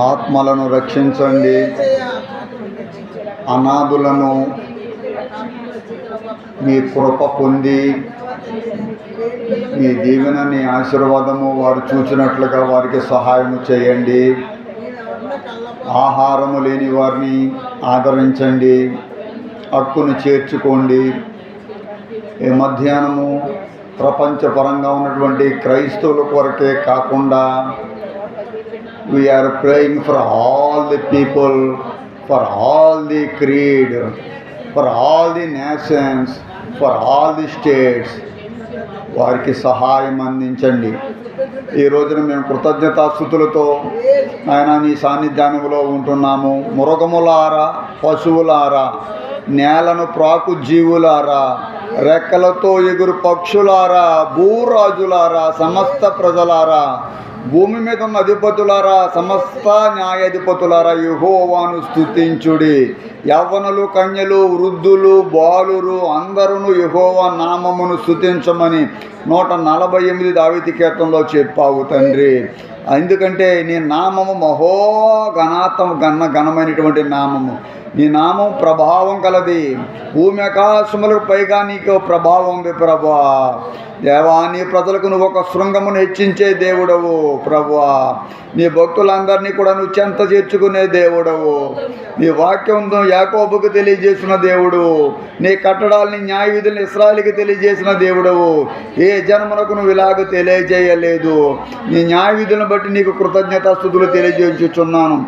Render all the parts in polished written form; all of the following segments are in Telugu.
ఆత్మలను రక్షించండి. అనాథులను మీ కృప పొంది మీ దీవెన నీ ఆశీర్వాదము వారు చూచినట్లుగా వారికి సహాయము చేయండి. ఆహారము లేని వారిని ఆదరించండి, హక్కును చేర్చుకోండి. ఈ మధ్యాహ్నము ప్రపంచపరంగా ఉన్నటువంటి క్రైస్తవుల కొరకే కాకుండా we are praying for all the people, for all the creed, for all the nations, for all the states. వారికి సహాయం అందించండి. ఈ రోజున మేము కృతజ్ఞతాస్తుతులతో ఆయన నీ సాన్నిధ్యానంలో ఉంటున్నాము. మృగములారా, పశువులారా, నేలను ప్రాకు జీవులారా, రెక్కలతో ఎగురు పక్షులారా, భూరాజులారా, సమస్త ప్రజలారా, భూమి మీద ఉన్న అధిపతులారా, సమస్త న్యాయాధిపతులారా, యెహోవాను స్తుతించుడి. యవ్వనులు, కన్యలు, వృద్ధులు, బాలురు అందరూ యెహోవా నామమును స్తుతించమని 148 దావీదు కీర్తనలో చెప్పావు తండ్రి. ఎందుకంటే నీ నామము ఘనమైనటువంటి నామము. నీ నామం ప్రభావం కలది. భూమి ఆకాశములకు పైగా నీకు ప్రభావం ఉంది ప్రభువా. దేవా, నీ ప్రజలకు నువ్వు ఒక శృంగమును హెచ్చించే దేవుడవు ప్రభువా. నీ భక్తులందరినీ కూడా నువ్వు చెంత చేర్చుకునే దేవుడవు. నీ వాక్యం యాకోబుకు తెలియజేసిన దేవుడు, నీ కట్టడాలని న్యాయ విధులను ఇశ్రాయేలుకి తెలియజేసిన దేవుడవు. ఏ జన్మనకు నువ్వు ఇలాగ తెలియజేయలేదు. నీ న్యాయ విధులను బట్టి నీకు కృతజ్ఞతాస్తుతులు తెలియజేయుచున్నాను.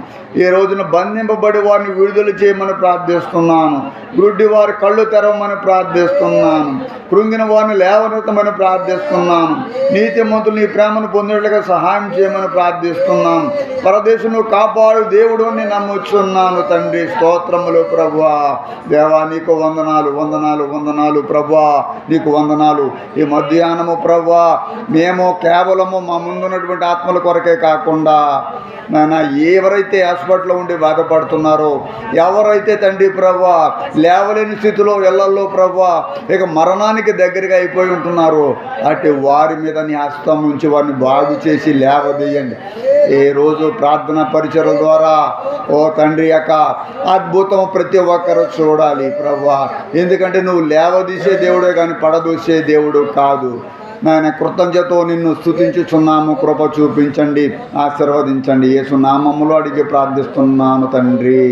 ఈ రోజున బంధింపబడి వారిని విడుదల చేయమని ప్రార్థిస్తున్నాను. గుడ్డి వారి కళ్ళు తెరవమని ప్రార్థిస్తున్నాను. కృంగిన వారిని లేవనెత్తమని ప్రార్థిస్తున్నాను. నీతిమంతులు నీ ప్రేమను పొందేట్లుగా సహాయం చేయమని ప్రార్థిస్తున్నాను. పరదేశంలో కాపాడు దేవుడు అని నమ్ముచున్నాను తండ్రి. స్తోత్రములు ప్రభువా. దేవా, నీకు వందనాలు, వందనాలు, వందనాలు ప్రభువా. నీకు వందనాలు. ఈ మధ్యాహ్నము ప్రభువా, మేము కేవలము మా ముందున్నటువంటి ఆత్మల కొరకే కాకుండా నాయన ఎవరైతే హాస్పిటల్లో ఉండి బాధపడుతున్నారో, ఎవరైతే తండ్రి ప్రభువా లేవలేని స్థితిలో ఇళ్లల్లో ప్రభువా ఇక మరణానికి దగ్గరగా అయిపోయి ఉంటున్నారో, అటు వారి మీద నీ హస్తం ఉంచి వారిని బాగు చేసి లేవదీయండి. ఏ రోజు ప్రార్థన పరిచయం ద్వారా ఓ తండ్రి యొక్క అద్భుతం ప్రతి ఒక్కరు చూడాలి ప్రభువా. ఎందుకంటే నువ్వు లేవదీసే దేవుడే కానీ పడదూసే దేవుడు కాదు. నాయన కృతజ్ఞతతో నిన్ను స్తుతించుచున్నాము. కృప చూపించండి, ఆశీర్వదించండి. యేసు నామములో అడిగి ప్రార్థిస్తున్నాను తండ్రి.